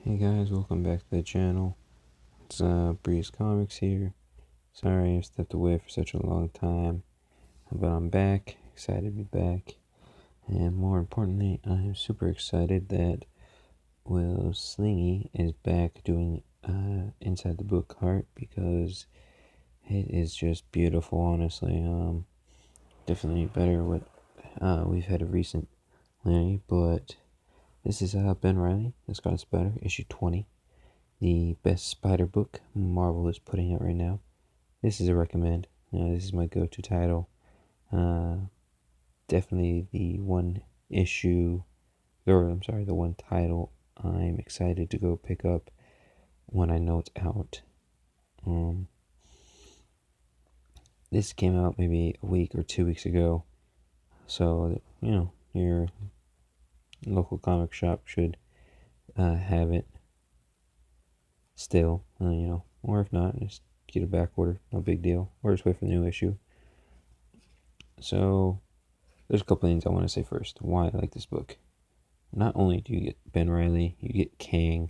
Hey guys, welcome back to the channel. It's Breeze Comics here. Sorry I stepped away for such a long time, but I'm back, excited to be back. And more importantly, I'm super excited that Will Slingy is back doing Inside the Book art because it is just beautiful, honestly. Definitely better what we've had recently, but this is Ben Reilly, The Scarlet Spider, issue 20. The best spider book Marvel is putting out right now. This is a recommend. This is my go-to title. Definitely the one the one title I'm excited to go pick up when I know it's out. This came out maybe a week or 2 weeks ago, so your local comic shop should have it still. Or if not, just get a back order, no big deal, or just wait for the new issue. So there's a couple things I want to say first. Why I like this book. Not only do you get Ben Reilly, you get Kang.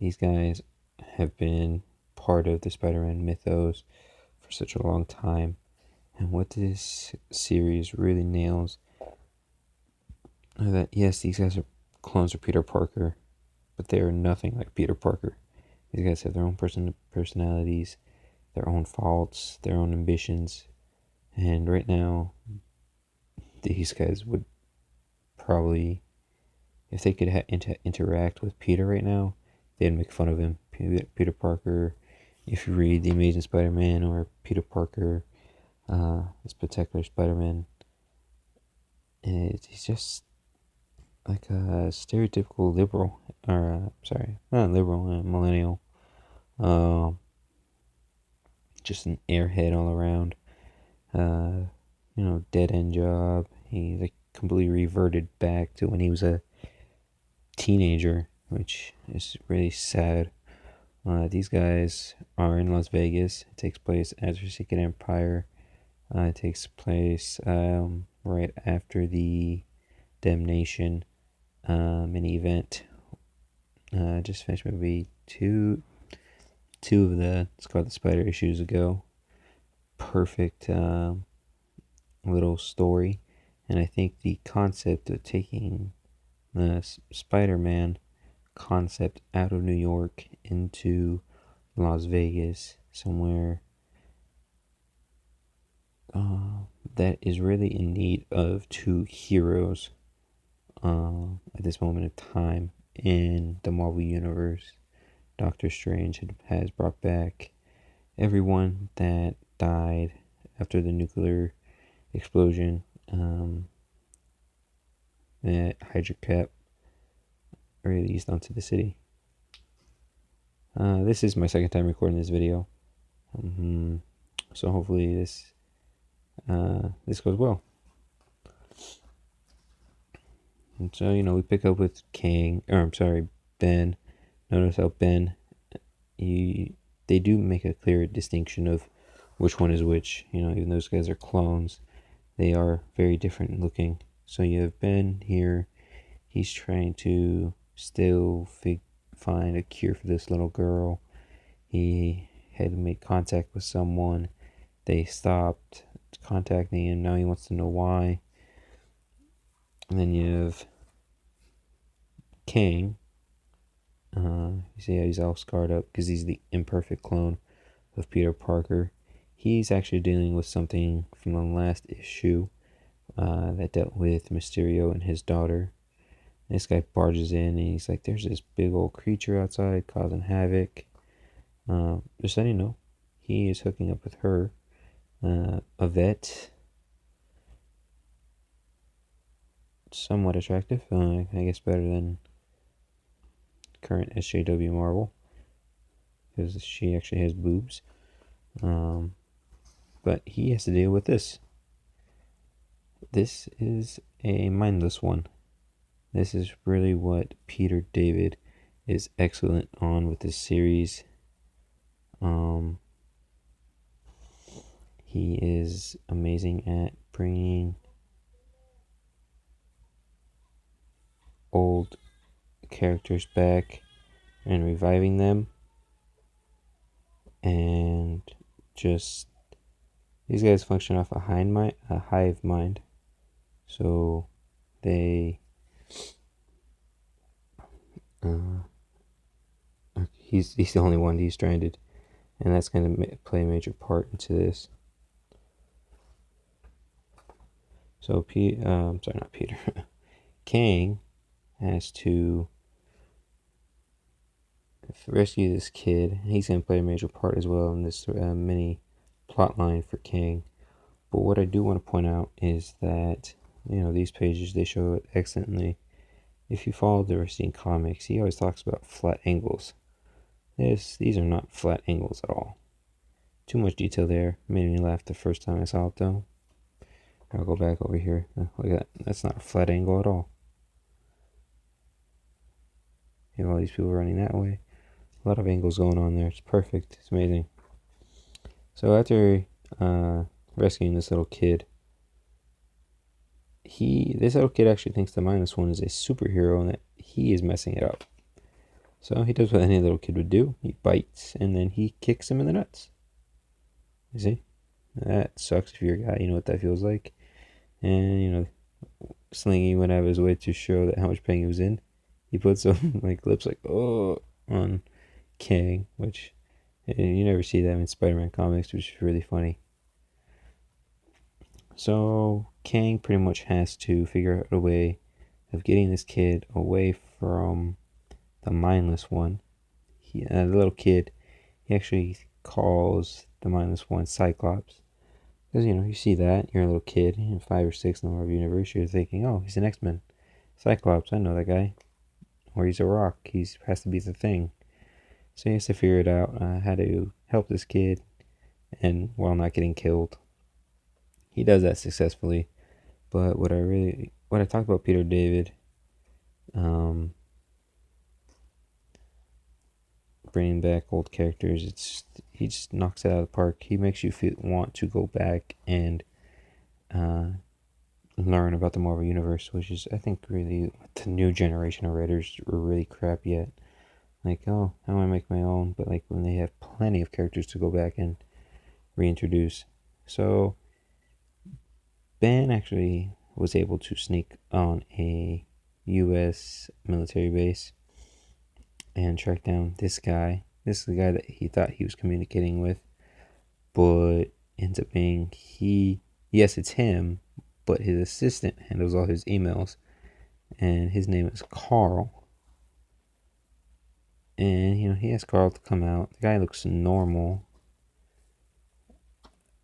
These guys have been part of the Spider-Man mythos for such a long time. And what this series really nails are that, yes, these guys are clones of Peter Parker, but they are nothing like Peter Parker. These guys have their own personalities, their own faults, their own ambitions. And right now, these guys would probably, if they could interact with Peter right now, they'd make fun of him. Peter Parker, if you read The Amazing Spider-Man or Peter Parker, this particular Spider-Man, he's just like a stereotypical liberal, or not liberal, millennial. Just an airhead all around. Dead end job. He like completely reverted back to when he was a teenager, which is really sad. These guys are in Las Vegas. It takes place after Secret Empire. It takes place right after the Damnation mini event. Just finished maybe two of the Scarlet Spider issues ago. Perfect little story, and I think the concept of taking the Spider-Man concept out of New York into Las Vegas, somewhere that is really in need of two heroes at this moment in time in the Marvel Universe. Doctor Strange has brought back everyone that died after the nuclear explosion that Hydra Cap released onto the city. This is my second time recording this video, so hopefully this goes well. And so we pick up with Ben. Notice how Ben, they do make a clear distinction of which one is which. Even those guys are clones, they are very different looking. So you have Ben here. He's trying to still find a cure for this little girl. He had to make contact with someone. They stopped contacting him. Now he wants to know why. And then you have Kang. You see how he's all scarred up because he's the imperfect clone of Peter Parker. He's actually dealing with something from the last issue that dealt with Mysterio and his daughter. This guy barges in and he's like, there's this big old creature outside causing havoc. Just so you know, he is hooking up with her, a vet. Somewhat attractive, I guess better than current SJW Marvel, because she actually has boobs. But he has to deal with this. This is a mindless one. This is really what Peter David is excellent on with this series. He is amazing at bringing old characters back and reviving them, and just these guys function off a hive mind. So they he's the only one he's stranded, and that's going to play a major part into this. So not Peter. Kang has to rescue this kid. He's going to play a major part as well in this mini plot line for Kang. But what I do want to point out is that, these pages, they show it excellently. If you follow the Racine comics, he always talks about flat angles. These are not flat angles at all. Too much detail there. Made me laugh the first time I saw it, though. I'll go back over here. Look at that. That's not a flat angle at all. You have all these people running that way. A lot of angles going on there. It's perfect. It's amazing. So after rescuing this little kid, this little kid actually thinks the -1 is a superhero and that he is messing it up. So he does what any little kid would do. He bites and then he kicks him in the nuts. You see? That sucks if you're a guy. You know what that feels like. And, Slingy went out of his way to show that how much pain he was in. He put some lips on Kang, which you never see that in Spider-Man comics, which is really funny. So Kang pretty much has to figure out a way of getting this kid away from the mindless one. The little kid, he actually calls the -1 Cyclops. Because, you see that, you're a little kid, 5 or 6 in the Marvel Universe, you're thinking, oh, he's an X-Men. Cyclops, I know that guy. Or he's a rock, he has to be the Thing. So he has to figure it out, how to help this kid, and while not getting killed. He does that successfully. But what I talked about Peter David, bringing back old characters, he just knocks it out of the park. He makes you want to go back and learn about the Marvel Universe, which is, I think, really the new generation of writers are really crap yet. Like, oh, I want to make my own, but when they have plenty of characters to go back and reintroduce. So Ben actually was able to sneak on a U.S. military base and track down this guy. This is the guy that he thought he was communicating with, but ends up being yes, it's him, but his assistant handles all his emails, and his name is Carl. And, he asked Carl to come out. The guy looks normal,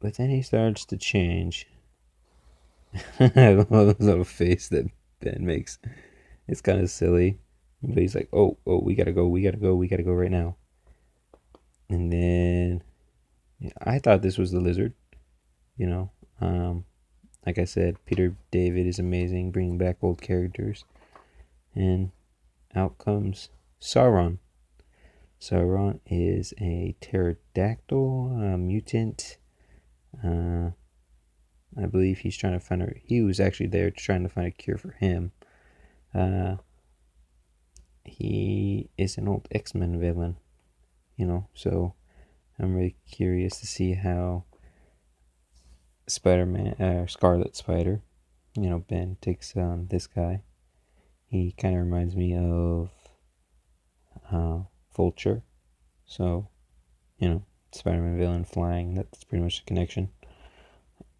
but then he starts to change. I love the little face that Ben makes. It's kind of silly. But he's like, oh, we gotta go right now. And then I thought this was the Lizard. Like I said, Peter David is amazing, bringing back old characters. And out comes Sauron. Sauron is a pterodactyl, mutant. I believe he's trying to find he was actually there trying to find a cure for him. He is an old X-Men villain, so I'm really curious to see how Scarlet Spider, Ben takes this guy. He kind of reminds me of Vulture, so, Spider-Man villain flying, that's pretty much the connection.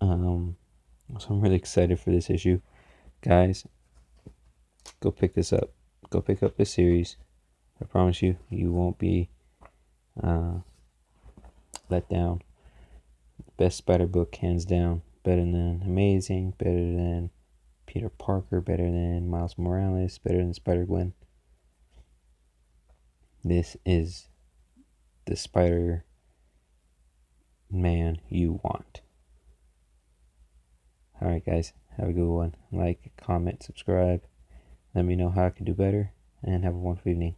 So I'm really excited for this issue. Guys, go pick this up. Go pick up this series. I promise you, you won't be let down. Best Spider book, hands down. Better than Amazing, better than Peter Parker, better than Miles Morales, better than Spider-Gwen. This is the Spider-Man you want. Alright guys, have a good one. Like, comment, subscribe. Let me know how I can do better, and have a wonderful evening.